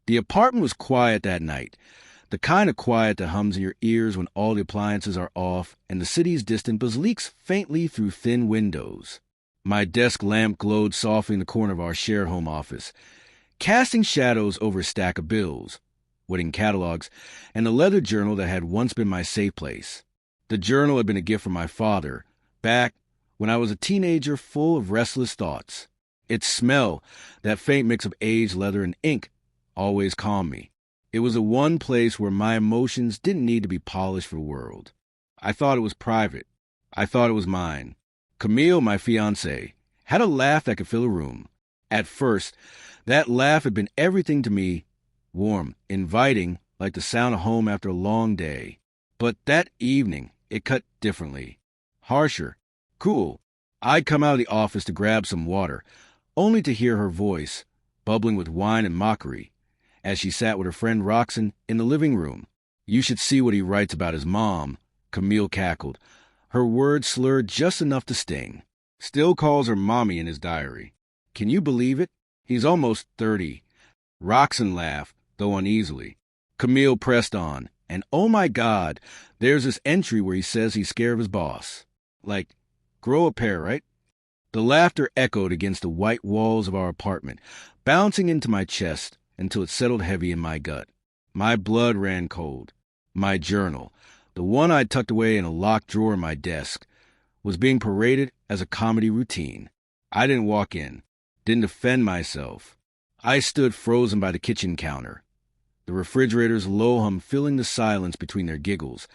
The apartment was quiet that night, the kind of quiet that hums in your ears when all the appliances are off and the city's distant buzz leaks faintly through thin windows. My desk lamp glowed softly in the corner of our shared home office, casting shadows over a stack of bills, wedding catalogs, and the leather journal that had once been my safe place. The journal had been a gift from my father, back when I was a teenager full of restless thoughts. Its smell, that faint mix of aged leather and ink, always calmed me. It was the one place where my emotions didn't need to be polished for the world. I thought it was private. I thought it was mine. Camille, my fiancé, had a laugh that could fill a room. At first, that laugh had been everything to me, warm, inviting, like the sound of home after a long day. But that evening, it cut differently. Harsher, cool. I'd come out of the office to grab some water, only to hear her voice, bubbling with wine and mockery, as she sat with her friend Roxanne in the living room. You should see what he writes about his mom, Camille cackled. Her words slurred just enough to sting. Still calls her mommy in his diary. Can you believe it? He's almost 30. Roxanne laughed, though uneasily. Camille pressed on, and oh my God, there's this entry where he says he's scared of his boss. Like, grow a pair, right? The laughter echoed against the white walls of our apartment, bouncing into my chest until it settled heavy in my gut. My blood ran cold. My journal, the one I'd tucked away in a locked drawer in my desk, was being paraded as a comedy routine. I didn't walk in, didn't defend myself. I stood frozen by the kitchen counter, the refrigerator's low hum filling the silence between their giggles,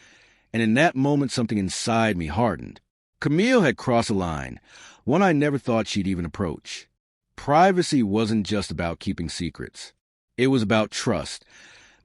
and in that moment something inside me hardened. Camille had crossed a line, one I never thought she'd even approach. Privacy wasn't just about keeping secrets. It was about trust,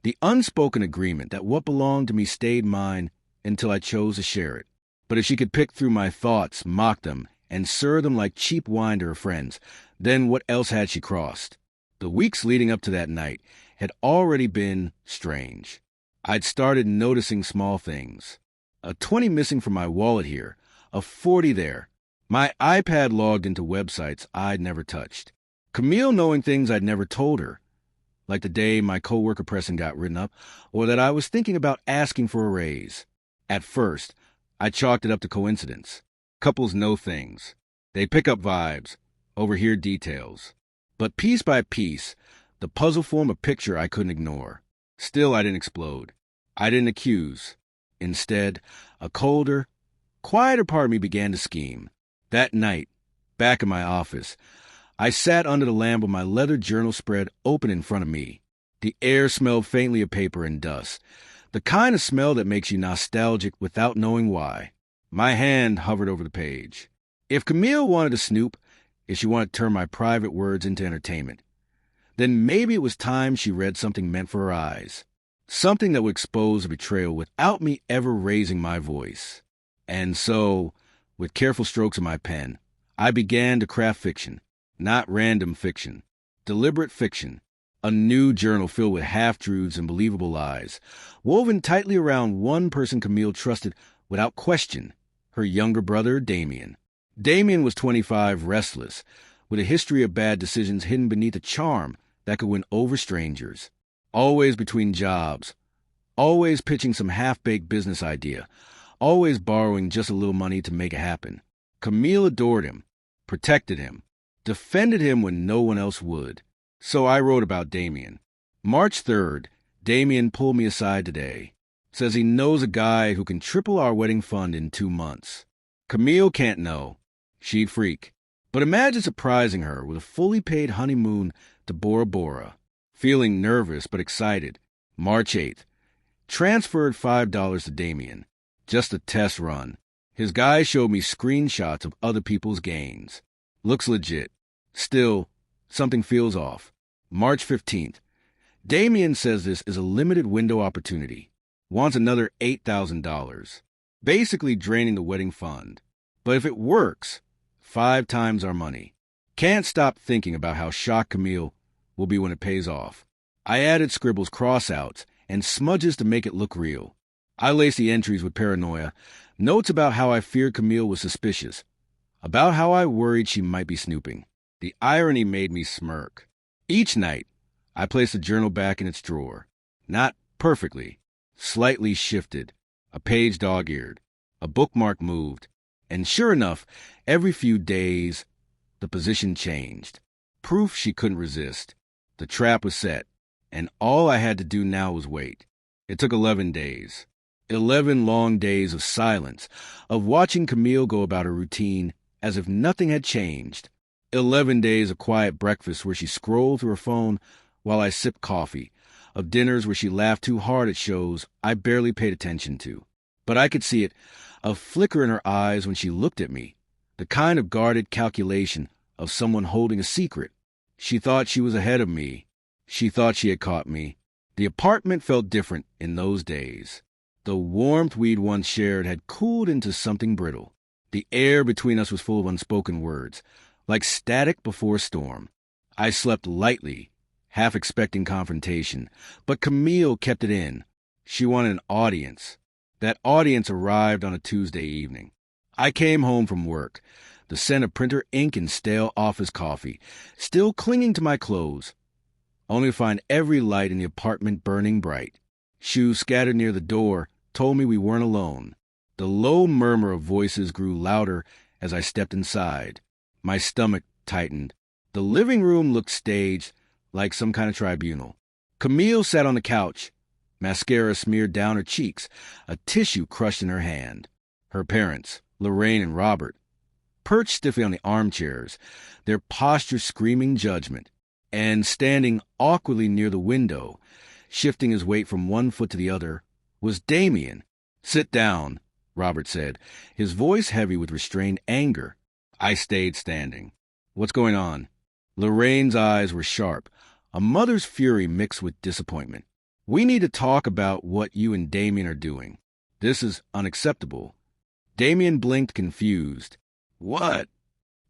the unspoken agreement that what belonged to me stayed mine until I chose to share it. But if she could pick through my thoughts, mock them, and serve them like cheap wine to her friends, then what else had she crossed? The weeks leading up to that night had already been strange. I'd started noticing small things. A 20 missing from my wallet here, a 40 there. My iPad logged into websites I'd never touched. Camille knowing things I'd never told her, like the day my coworker pressing got written up, or that I was thinking about asking for a raise. At first, I chalked it up to coincidence. Couples know things. They pick up vibes, overhear details. But piece by piece, the puzzle formed a picture I couldn't ignore. Still, I didn't explode. I didn't accuse. Instead, a colder, quieter part of me began to scheme. That night, back in my office, I sat under the lamp with my leather journal spread open in front of me. The air smelled faintly of paper and dust, the kind of smell that makes you nostalgic without knowing why. My hand hovered over the page. If Camille wanted to snoop, if she wanted to turn my private words into entertainment, then maybe it was time she read something meant for her eyes. Something that would expose a betrayal without me ever raising my voice. And so, with careful strokes of my pen, I began to craft fiction. Not random fiction. Deliberate fiction. A new journal filled with half-truths and believable lies, woven tightly around one person Camille trusted without question, her younger brother, Damien. Damien was 25, restless, with a history of bad decisions hidden beneath a charm that could win over strangers. Always between jobs. Always pitching some half-baked business idea. Always borrowing just a little money to make it happen. Camille adored him, protected him, defended him when no one else would. So I wrote about Damien. March 3rd, Damien pulled me aside today. Says he knows a guy who can triple our wedding fund in 2 months. Camille can't know. She'd freak. But imagine surprising her with a fully paid honeymoon to Bora Bora. Feeling nervous but excited. March 8th. Transferred $5 to Damien. Just a test run. His guy showed me screenshots of other people's gains. Looks legit. Still, something feels off. March 15th. Damien says this is a limited window opportunity. Wants another $8,000. Basically draining the wedding fund. But if it works, 5 times our money. Can't stop thinking about how shocked Camille will be when it pays off. I added scribbles cross-outs and smudges to make it look real. I laced the entries with paranoia, notes about how I feared Camille was suspicious, about how I worried she might be snooping. The irony made me smirk. Each night, I placed the journal back in its drawer. Not perfectly. Slightly shifted. A page dog-eared. A bookmark moved. And sure enough, every few days, the position changed. Proof she couldn't resist. The trap was set. And all I had to do now was wait. It took 11 days. 11 long days of silence, of watching Camille go about her routine as if nothing had changed. 11 days of quiet breakfast where she scrolled through her phone while I sipped coffee, of dinners where she laughed too hard at shows I barely paid attention to. But I could see it, a flicker in her eyes when she looked at me, the kind of guarded calculation of someone holding a secret. She thought she was ahead of me. She thought she had caught me. The apartment felt different in those days. The warmth we'd once shared had cooled into something brittle. The air between us was full of unspoken words, like static before a storm. I slept lightly, half expecting confrontation, but Camille kept it in. She wanted an audience. That audience arrived on a Tuesday evening. I came home from work, the scent of printer ink and stale office coffee, still clinging to my clothes, only to find every light in the apartment burning bright. Shoes scattered near the door told me we weren't alone. The low murmur of voices grew louder as I stepped inside. My stomach tightened. The living room looked staged, like some kind of tribunal. Camille sat on the couch, mascara smeared down her cheeks, a tissue crushed in her hand. Her parents, Lorraine and Robert, perched stiffly on the armchairs, their posture screaming judgment. And standing awkwardly near the window, shifting his weight from one foot to the other, was Damien. "Sit down," Robert said, his voice heavy with restrained anger. I stayed standing. "What's going on?" Lorraine's eyes were sharp, a mother's fury mixed with disappointment. "We need to talk about what you and Damien are doing. This is unacceptable." Damien blinked, confused. "What?"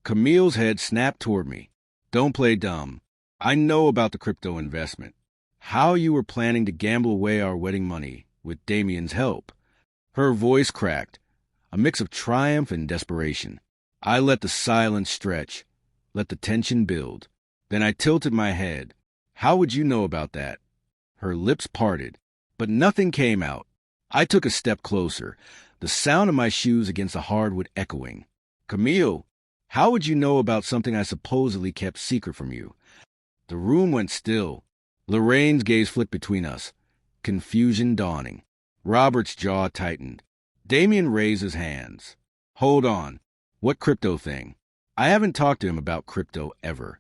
Camille's head snapped toward me. "Don't play dumb. I know about the crypto investment. How you were planning to gamble away our wedding money with Damien's help." Her voice cracked, a mix of triumph and desperation. I let the silence stretch, let the tension build. Then I tilted my head. "How would you know about that?" Her lips parted, but nothing came out. I took a step closer, the sound of my shoes against the hardwood echoing. "Camille, how would you know about something I supposedly kept secret from you?" The room went still. Lorraine's gaze flicked between us, confusion dawning. Robert's jaw tightened. Damien raised his hands. "Hold on. What crypto thing?" I haven't talked to him about crypto ever.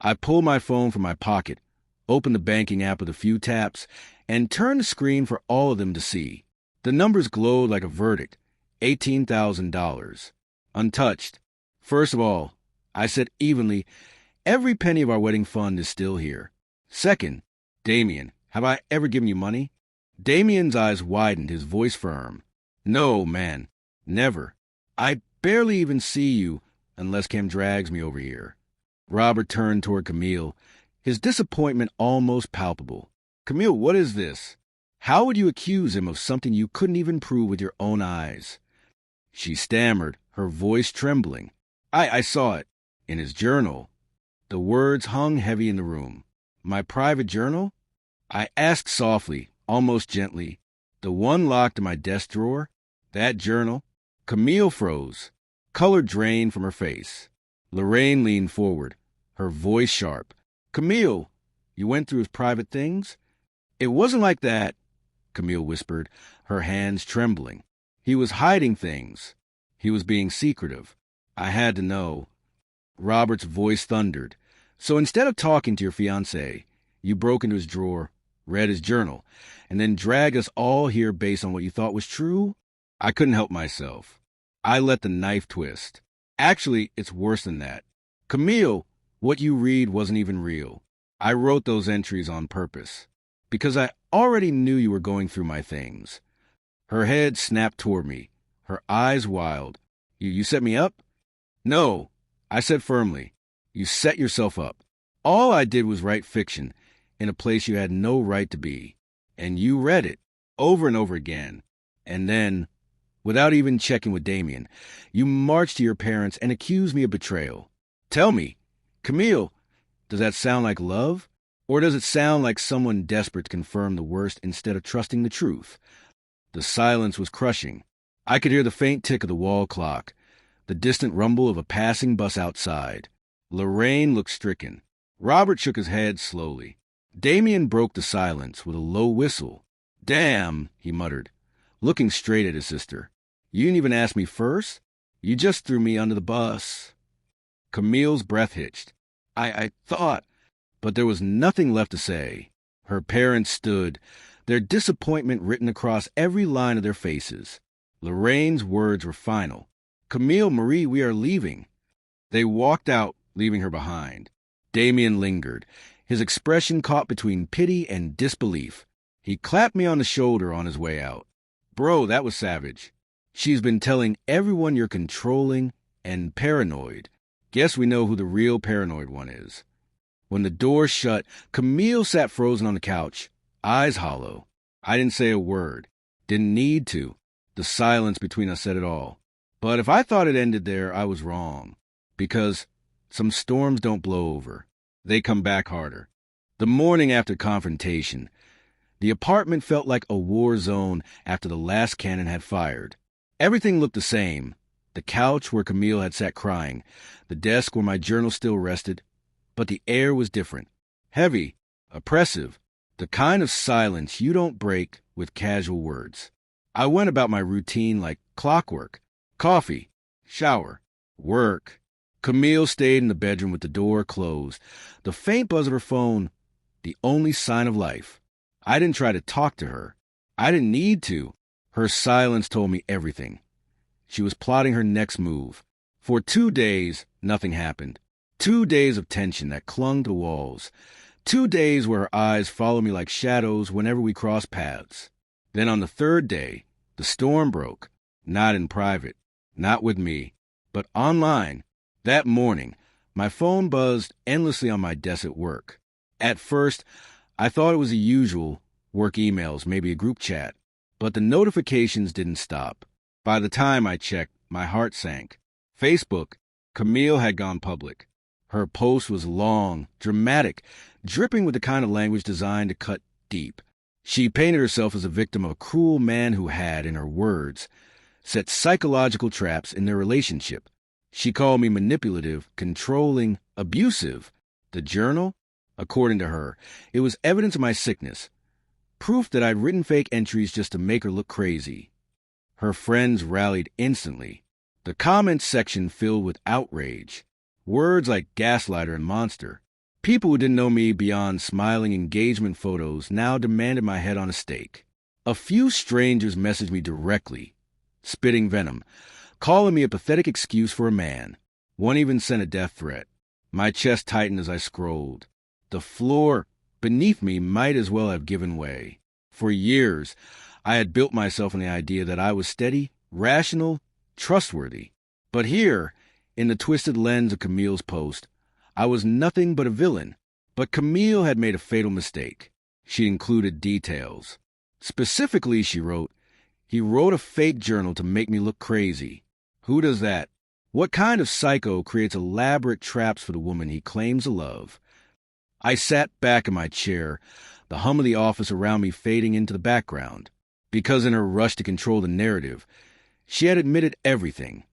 I pulled my phone from my pocket, opened the banking app with a few taps, and turned the screen for all of them to see. The numbers glowed like a verdict. $18,000. Untouched. "First of all," I said evenly, "every penny of our wedding fund is still here. Second, Damien, have I ever given you money?" Damien's eyes widened, his voice firm. "No, man. Never. I barely even see you unless Cam drags me over here." Robert turned toward Camille, his disappointment almost palpable. "Camille, what is this? How would you accuse him of something you couldn't even prove with your own eyes?" She stammered, her voice trembling. I saw it. In his journal." The words hung heavy in the room. "My private journal?" I asked softly, almost gently. "The one locked in my desk drawer? That journal?" Camille froze. Color drained from her face. Lorraine leaned forward, her voice sharp. "Camille, you went through his private things?" "It wasn't like that," Camille whispered, her hands trembling. "He was hiding things. He was being secretive. I had to know." Robert's voice thundered. "So instead of talking to your fiancé, you broke into his drawer, read his journal, and then dragged us all here based on what you thought was true?" I couldn't help myself. I let the knife twist. "Actually, it's worse than that. Camille, what you read wasn't even real. I wrote those entries on purpose, because I already knew you were going through my things." Her head snapped toward me, her eyes wild. You set me up?" "No," I said firmly. "You set yourself up. All I did was write fiction in a place you had no right to be. And you read it, over and over again. And then, without even checking with Damien, you marched to your parents and accused me of betrayal. Tell me, Camille, does that sound like love? Or does it sound like someone desperate to confirm the worst instead of trusting the truth? The silence was crushing. I could hear the faint tick of the wall clock, the distant rumble of a passing bus outside. Lorraine looked stricken. Robert shook his head slowly. Damien broke the silence with a low whistle. "Damn," he muttered, looking straight at his sister. "You didn't even ask me first? You just threw me under the bus." Camille's breath hitched. I thought... But there was nothing left to say. Her parents stood, their disappointment written across every line of their faces. Lorraine's words were final. "Camille, Marie, we are leaving." They walked out, leaving her behind. Damien lingered, his expression caught between pity and disbelief. He clapped me on the shoulder on his way out. "Bro, that was savage. She's been telling everyone you're controlling and paranoid. Guess we know who the real paranoid one is." When the door shut, Camille sat frozen on the couch, eyes hollow. I didn't say a word. Didn't need to. The silence between us said it all. But if I thought it ended there, I was wrong. Because some storms don't blow over. They come back harder. The morning after confrontation, the apartment felt like a war zone after the last cannon had fired. Everything looked the same. The couch where Camille had sat crying, the desk where my journal still rested. But the air was different. Heavy, oppressive, the kind of silence you don't break with casual words. I went about my routine like clockwork. Coffee, shower, work. Camille stayed in the bedroom with the door closed, the faint buzz of her phone, the only sign of life. I didn't try to talk to her. I didn't need to. Her silence told me everything. She was plotting her next move. For 2 days, nothing happened. 2 days of tension that clung to the walls. 2 days where her eyes followed me like shadows whenever we crossed paths. Then on the 3rd day, the storm broke. Not in private, not with me, but online. That morning, my phone buzzed endlessly on my desk at work. At first, I thought it was the usual, work emails, maybe a group chat. But the notifications didn't stop. By the time I checked, my heart sank. Facebook, Camille had gone public. Her post was long, dramatic, dripping with the kind of language designed to cut deep. She painted herself as a victim of a cruel man who had, in her words, set psychological traps in their relationship. She called me manipulative, controlling, abusive. The journal? According to her, it was evidence of my sickness. Proof that I'd written fake entries just to make her look crazy. Her friends rallied instantly. The comments section filled with outrage. Words like gaslighter and monster. People who didn't know me beyond smiling engagement photos now demanded my head on a stake. A few strangers messaged me directly, spitting venom, calling me a pathetic excuse for a man. One even sent a death threat. My chest tightened as I scrolled. The floor beneath me might as well have given way. For years, I had built myself on the idea that I was steady, rational, trustworthy. But here, in the twisted lens of Camille's post, I was nothing but a villain. But Camille had made a fatal mistake. She included details. Specifically, she wrote, "He wrote a fake journal to make me look crazy." Who does that? What kind of psycho creates elaborate traps for the woman he claims to love? I sat back in my chair, the hum of the office around me fading into the background. Because in her rush to control the narrative, she had admitted everything.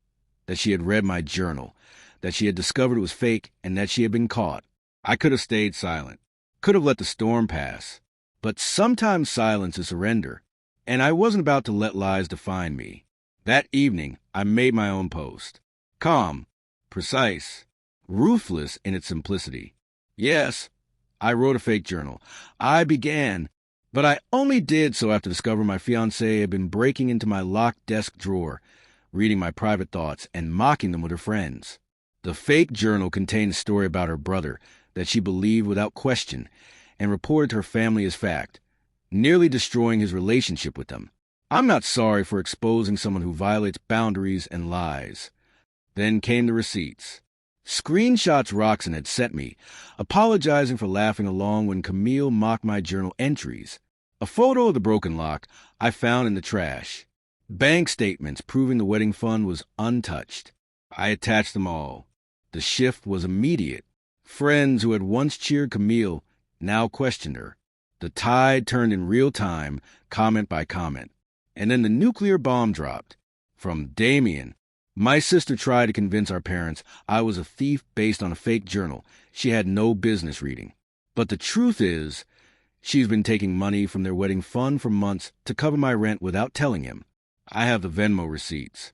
That she had read my journal, that she had discovered it was fake, and that she had been caught. I could have stayed silent, could have let the storm pass. But sometimes silence is surrender, and I wasn't about to let lies define me. That evening, I made my own post. Calm, precise, ruthless in its simplicity. Yes, I wrote a fake journal. I began, but I only did so after discovering my fiancé had been breaking into my locked desk drawer, reading my private thoughts and mocking them with her friends. The fake journal contained a story about her brother that she believed without question and reported to her family as fact, nearly destroying his relationship with them. I'm not sorry for exposing someone who violates boundaries and lies. Then came the receipts. Screenshots Roxanne had sent me, apologizing for laughing along when Camille mocked my journal entries. A photo of the broken lock I found in the trash. Bank statements proving the wedding fund was untouched. I attached them all. The shift was immediate. Friends who had once cheered Camille now questioned her. The tide turned in real time, comment by comment. And then the nuclear bomb dropped. From Damien. My sister tried to convince our parents I was a thief based on a fake journal she had no business reading. But the truth is, she's been taking money from their wedding fund for months to cover my rent without telling him. I have the Venmo receipts.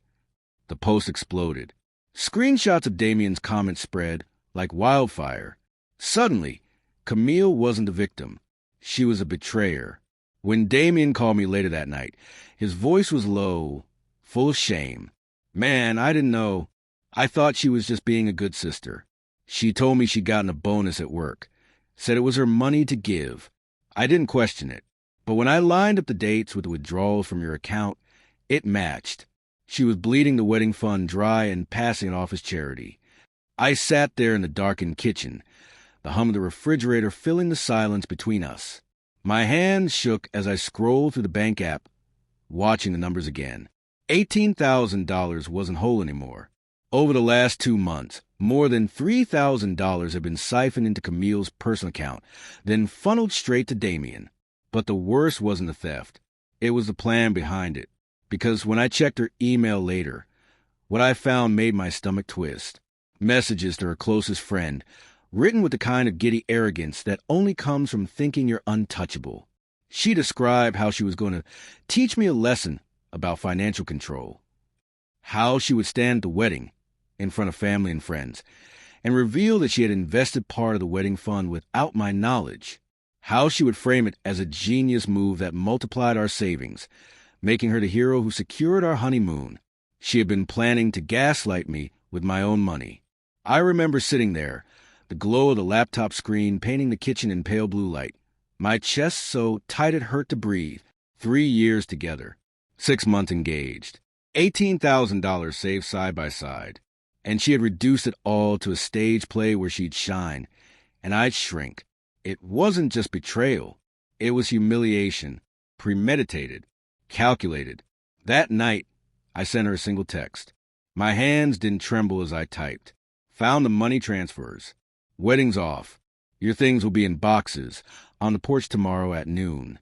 The post exploded. Screenshots of Damien's comments spread like wildfire. Suddenly, Camille wasn't the victim. She was a betrayer. When Damien called me later that night, his voice was low, full of shame. Man, I didn't know. I thought she was just being a good sister. She told me she'd gotten a bonus at work. Said it was her money to give. I didn't question it. But when I lined up the dates with the withdrawals from your account, it matched. She was bleeding the wedding fund dry and passing it off as charity. I sat there in the darkened kitchen, the hum of the refrigerator filling the silence between us. My hands shook as I scrolled through the bank app, watching the numbers again. $18,000 wasn't whole anymore. Over the last 2 months, more than $3,000 had been siphoned into Camille's personal account, then funneled straight to Damien. But the worst wasn't the theft. It was the plan behind it. Because when I checked her email later, what I found made my stomach twist. Messages to her closest friend, written with the kind of giddy arrogance that only comes from thinking you're untouchable. She described how she was going to teach me a lesson about financial control, how she would stand at the wedding in front of family and friends and reveal that she had invested part of the wedding fund without my knowledge, how she would frame it as a genius move that multiplied our savings, making her the hero who secured our honeymoon. She had been planning to gaslight me with my own money. I remember sitting there, the glow of the laptop screen painting the kitchen in pale blue light, my chest so tight it hurt to breathe. 3 years together. 6 months engaged, $18,000 saved side by side, and she had reduced it all to a stage play where she'd shine, and I'd shrink. It wasn't just betrayal. It was humiliation, premeditated, calculated. That night, I sent her a single text. My hands didn't tremble as I typed. Found the money transfers. Wedding's off. Your things will be in boxes on the porch tomorrow at noon.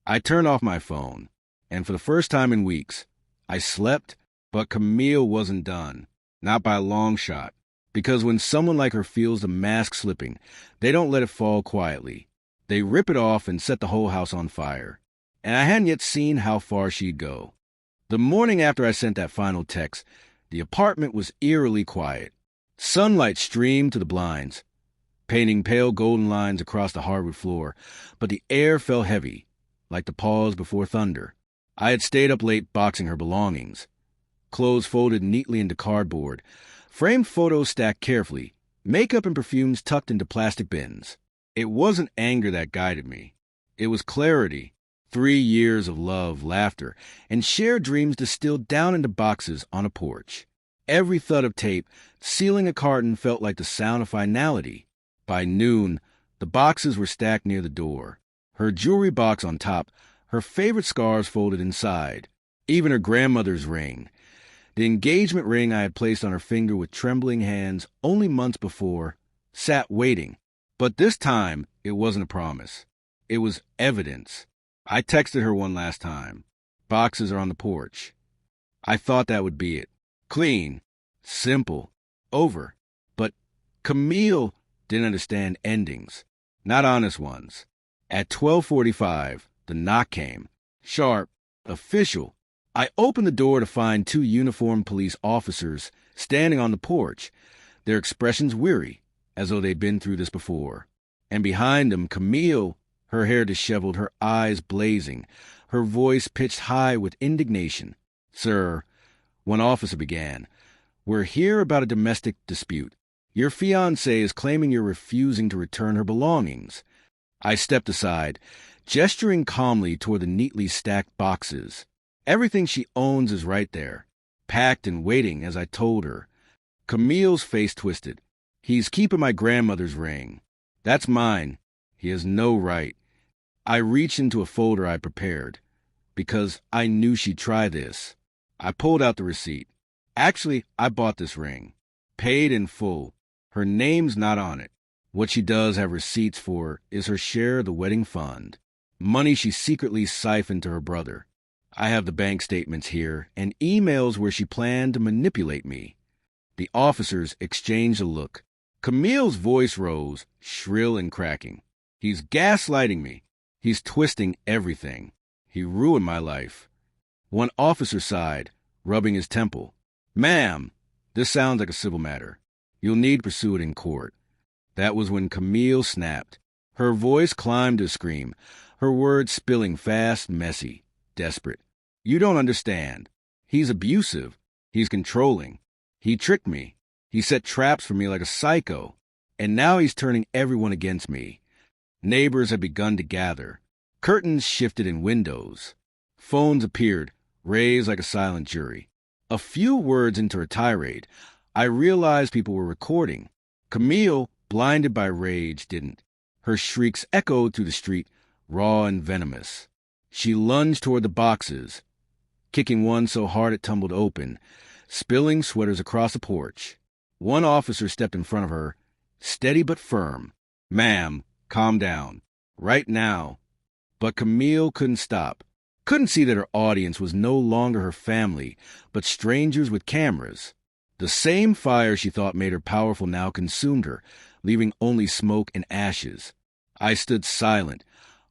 I turned off my phone. And for the first time in weeks, I slept, but Camille wasn't done. Not by a long shot. Because when someone like her feels the mask slipping, they don't let it fall quietly. They rip it off and set the whole house on fire. And I hadn't yet seen how far she'd go. The morning after I sent that final text, the apartment was eerily quiet. Sunlight streamed to the blinds, painting pale golden lines across the hardwood floor, but the air felt heavy, like the pause before thunder. I had stayed up late boxing her belongings. Clothes folded neatly into cardboard, framed photos stacked carefully, makeup and perfumes tucked into plastic bins. It wasn't anger that guided me. It was clarity. 3 years of love, laughter, and shared dreams distilled down into boxes on a porch. Every thud of tape sealing a carton felt like the sound of finality. By noon, the boxes were stacked near the door. Her jewelry box on top, her favorite scarves folded inside, even her grandmother's ring. The engagement ring I had placed on her finger with trembling hands only months before, sat waiting. But this time, it wasn't a promise. It was evidence. I texted her one last time. Boxes are on the porch. I thought that would be it. Clean. Simple. Over. But Camille didn't understand endings. Not honest ones. At 12:45, the knock came. Sharp. Official. I opened the door to find 2 uniformed police officers standing on the porch, their expressions weary, as though they'd been through this before. And behind them, Camille, her hair disheveled, her eyes blazing, her voice pitched high with indignation. "Sir," one officer began, "we're here about a domestic dispute. Your fiancé is claiming you're refusing to return her belongings." I stepped aside, gesturing calmly toward the neatly stacked boxes. Everything she owns is right there, packed and waiting as I told her. Camille's face twisted. "He's keeping my grandmother's ring. That's mine. He has no right." I reached into a folder I prepared, because I knew she'd try this. I pulled out the receipt. "Actually, I bought this ring. Paid in full. Her name's not on it. What she does have receipts for is her share of the wedding fund, money she secretly siphoned to her brother. I have the bank statements here and emails where she planned to manipulate me. The officers exchanged a look. Camille's voice rose, shrill and cracking. He's gaslighting me. He's twisting everything. He ruined my life. One officer sighed, rubbing his temple. Ma'am, this sounds like a civil matter. You'll need to pursue it in court. That was when Camille snapped. Her voice climbed to a scream, her words spilling fast, messy, desperate. You don't understand. He's abusive. He's controlling. He tricked me. He set traps for me like a psycho. And now he's turning everyone against me. Neighbors had begun to gather. Curtains shifted in windows. Phones appeared, raised like a silent jury. A few words into her tirade, I realized people were recording. Camille, blinded by rage, didn't. Her shrieks echoed through the street, raw and venomous. She lunged toward the boxes, kicking one so hard it tumbled open, spilling sweaters across the porch. One officer stepped in front of her, steady but firm. Ma'am, calm down. Right now. But Camille couldn't stop. Couldn't see that her audience was no longer her family, but strangers with cameras. The same fire she thought made her powerful now consumed her, leaving only smoke and ashes. I stood silent,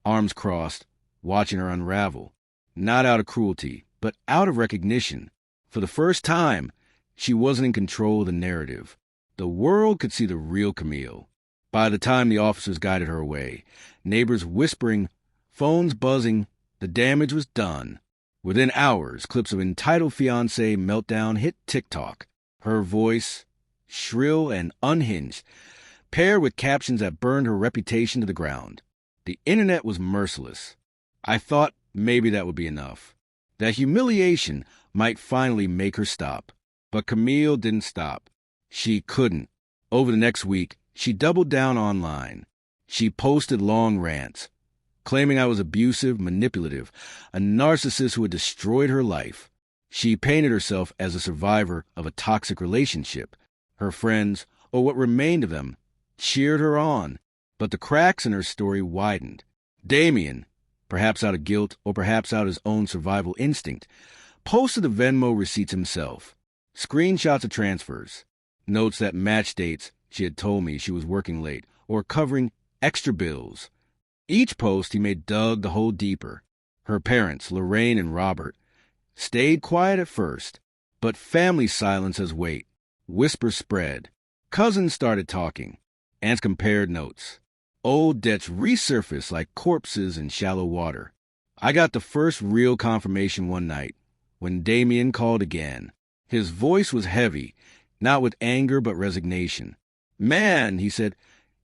arms crossed, watching her unravel. Not out of cruelty, but out of recognition. For the first time, she wasn't in control of the narrative. The world could see the real Camille. By the time the officers guided her away, neighbors whispering, phones buzzing, the damage was done. Within hours, clips of entitled fiancé meltdown hit TikTok. Her voice, shrill and unhinged, paired with captions that burned her reputation to the ground. The internet was merciless. I thought maybe that would be enough. That humiliation might finally make her stop. But Camille didn't stop. She couldn't. Over the next week, she doubled down online. She posted long rants, claiming I was abusive, manipulative, a narcissist who had destroyed her life. She painted herself as a survivor of a toxic relationship. Her friends, or what remained of them, cheered her on. But the cracks in her story widened. Damien, perhaps out of guilt or perhaps out of his own survival instinct, posted the Venmo receipts himself. Screenshots of transfers, notes that matched dates she had told me she was working late, or covering extra bills. Each post he made dug the hole deeper. Her parents, Lorraine and Robert, stayed quiet at first, but family silence as weight. Whispers spread. Cousins started talking. Aunts compared notes. Old debts resurfaced like corpses in shallow water. I got the first real confirmation one night, when Damien called again. His voice was heavy, not with anger but resignation. Man, he said,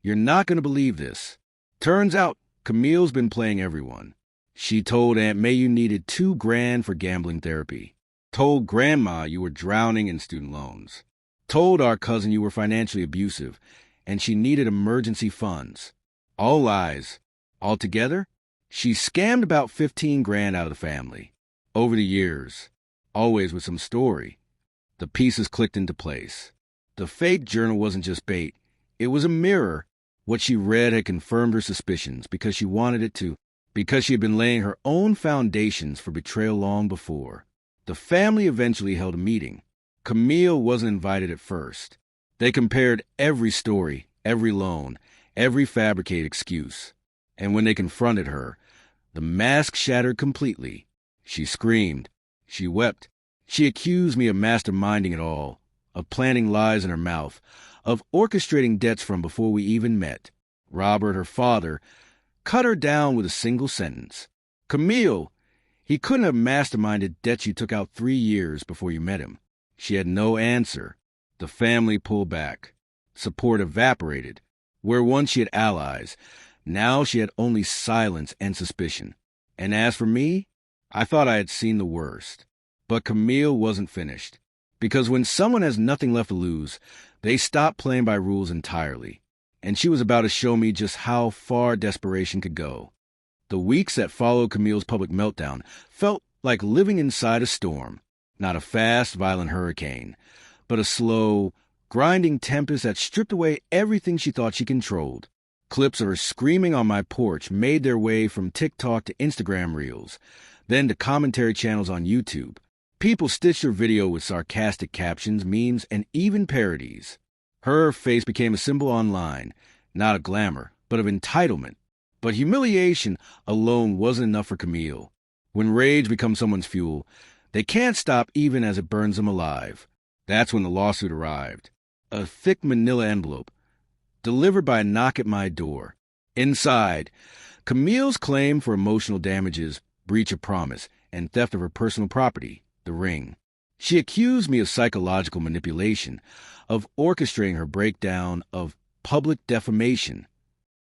you're not going to believe this. Turns out, Camille's been playing everyone. She told Aunt May you needed $2,000 for gambling therapy. Told Grandma you were drowning in student loans. Told our cousin you were financially abusive, and she needed emergency funds. All lies. Altogether, she scammed about $15,000 out of the family. Over the years, always with some story, the pieces clicked into place. The fake journal wasn't just bait. It was a mirror. What she read had confirmed her suspicions because she wanted it to, because she had been laying her own foundations for betrayal long before. The family eventually held a meeting. Camille wasn't invited at first. They compared every story, every loan, every fabricated excuse. And when they confronted her, the mask shattered completely. She screamed. She wept. She accused me of masterminding it all, of planting lies in her mouth, of orchestrating debts from before we even met. Robert, her father, cut her down with a single sentence. Camille, he couldn't have masterminded debts you took out 3 years before you met him. She had no answer. The family pulled back. Support evaporated. Where once she had allies, now she had only silence and suspicion. And as for me, I thought I had seen the worst. But Camille wasn't finished. Because when someone has nothing left to lose, they stop playing by rules entirely. And she was about to show me just how far desperation could go. The weeks that followed Camille's public meltdown felt like living inside a storm. Not a fast, violent hurricane, but a slow, grinding tempests that stripped away everything she thought she controlled. Clips of her screaming on my porch made their way from TikTok to Instagram Reels, then to commentary channels on YouTube. People stitched her video with sarcastic captions, memes, and even parodies. Her face became a symbol online, not of glamour, but of entitlement. But humiliation alone wasn't enough for Camille. When rage becomes someone's fuel, they can't stop even as it burns them alive. That's when the lawsuit arrived. A thick manila envelope, delivered by a knock at my door. Inside, Camille's claim for emotional damages, breach of promise, and theft of her personal property, the ring. She accused me of psychological manipulation, of orchestrating her breakdown, of public defamation.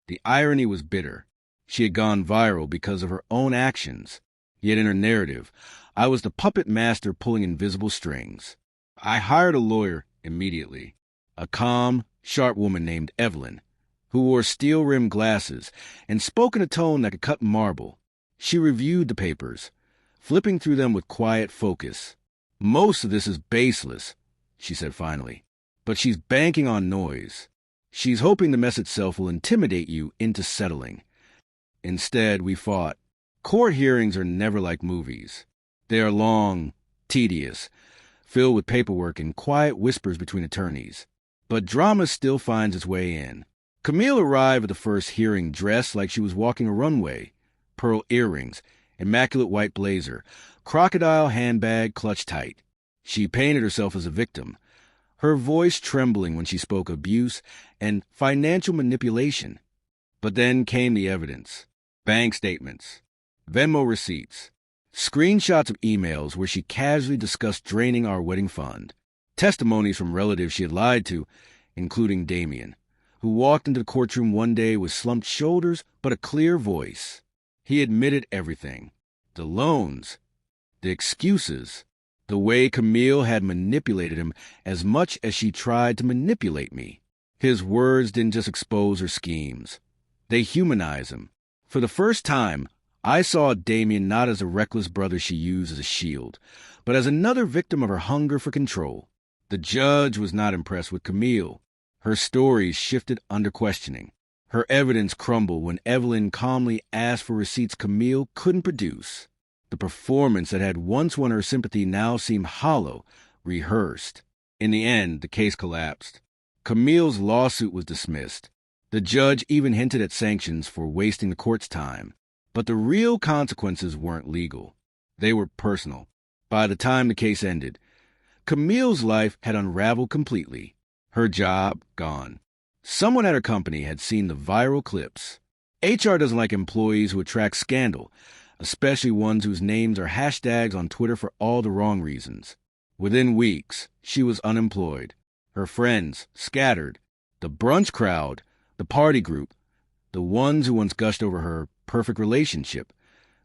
The irony was bitter. She had gone viral because of her own actions. Yet in her narrative, I was the puppet master pulling invisible strings. I hired a lawyer immediately, a calm, sharp woman named Evelyn, who wore steel-rimmed glasses and spoke in a tone that could cut marble. She reviewed the papers, flipping through them with quiet focus. "Most of this is baseless," she said finally, "but she's banking on noise. She's hoping the mess itself will intimidate you into settling." Instead, we fought. Court hearings are never like movies. They are long, tedious, filled with paperwork and quiet whispers between attorneys. But drama still finds its way in. Camille arrived at the first hearing dressed like she was walking a runway. Pearl earrings, immaculate white blazer, crocodile handbag clutched tight. She painted herself as a victim, her voice trembling when she spoke abuse and financial manipulation. But then came the evidence. Bank statements, Venmo receipts, screenshots of emails where she casually discussed draining our wedding fund, testimonies from relatives she had lied to, including Damien, who walked into the courtroom one day with slumped shoulders but a clear voice. He admitted everything. The loans, the excuses, the way Camille had manipulated him as much as she tried to manipulate me. His words didn't just expose her schemes. They humanized him. For the first time, I saw Damien not as a reckless brother she used as a shield, but as another victim of her hunger for control. The judge was not impressed with Camille. Her stories shifted under questioning. Her evidence crumbled when Evelyn calmly asked for receipts Camille couldn't produce. The performance that had once won her sympathy now seemed hollow, rehearsed. In the end, the case collapsed. Camille's lawsuit was dismissed. The judge even hinted at sanctions for wasting the court's time. But the real consequences weren't legal. They were personal. By the time the case ended, Camille's life had unraveled completely. Her job gone. Someone at her company had seen the viral clips. HR doesn't like employees who attract scandal, especially ones whose names are hashtags on Twitter for all the wrong reasons. Within weeks, she was unemployed. Her friends scattered. The brunch crowd, the party group, the ones who once gushed over her perfect relationship,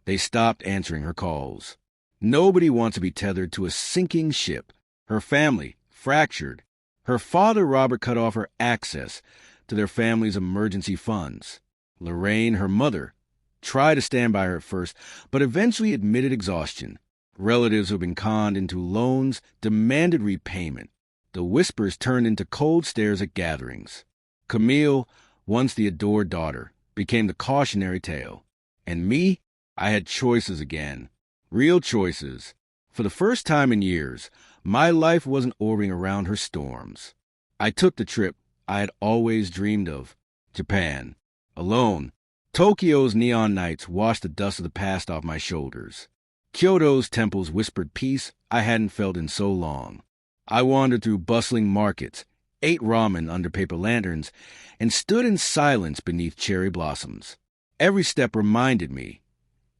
they stopped answering her calls. Nobody wants to be tethered to a sinking ship. Her family fractured. Her father, Robert, cut off her access to their family's emergency funds. Lorraine, her mother, tried to stand by her at first, but eventually admitted exhaustion. Relatives who had been conned into loans demanded repayment. The whispers turned into cold stares at gatherings. Camille, once the adored daughter, became the cautionary tale. And me, I had choices again. Real choices. For the first time in years, my life wasn't orbiting around her storms. I took the trip I had always dreamed of. Japan. Alone. Tokyo's neon nights washed the dust of the past off my shoulders. Kyoto's temples whispered peace I hadn't felt in so long. I wandered through bustling markets, ate ramen under paper lanterns, and stood in silence beneath cherry blossoms. Every step reminded me,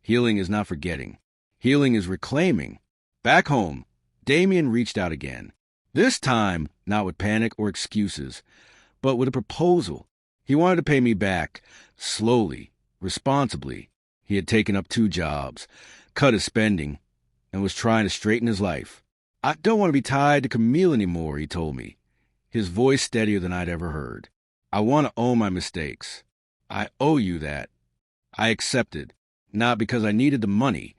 healing is not forgetting. Healing is reclaiming. Back home, Damien reached out again. This time, not with panic or excuses, but with a proposal. He wanted to pay me back, slowly, responsibly. He had taken up 2 jobs, cut his spending, and was trying to straighten his life. "I don't want to be tied to Camille anymore," he told me, his voice steadier than I'd ever heard. "I want to own my mistakes. I owe you that." I accepted, not because I needed the money,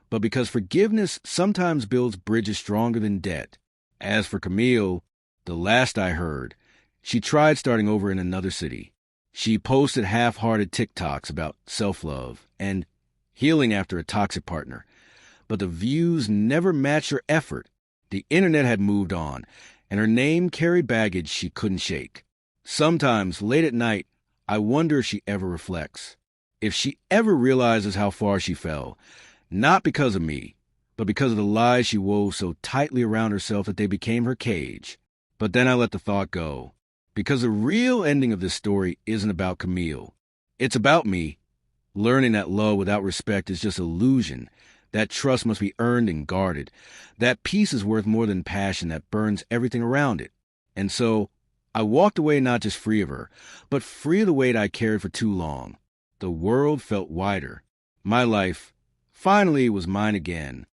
but because forgiveness sometimes builds bridges stronger than debt. As for Camille, The last I heard, she tried starting over in another city. She posted half-hearted TikToks about self-love and healing after a toxic partner. But the views never matched her effort. The internet had moved on, and her name carried baggage she couldn't shake. Sometimes, late at night, I wonder if she ever reflects. If she ever realizes how far she fell, not because of me, but because of the lies she wove so tightly around herself that they became her cage. But then I let the thought go. Because the real ending of this story isn't about Camille. It's about me, learning that love without respect is just illusion, that trust must be earned and guarded, that peace is worth more than passion that burns everything around it. And so, I walked away not just free of her, but free of the weight I carried for too long. The world felt wider. My life, finally, was mine again.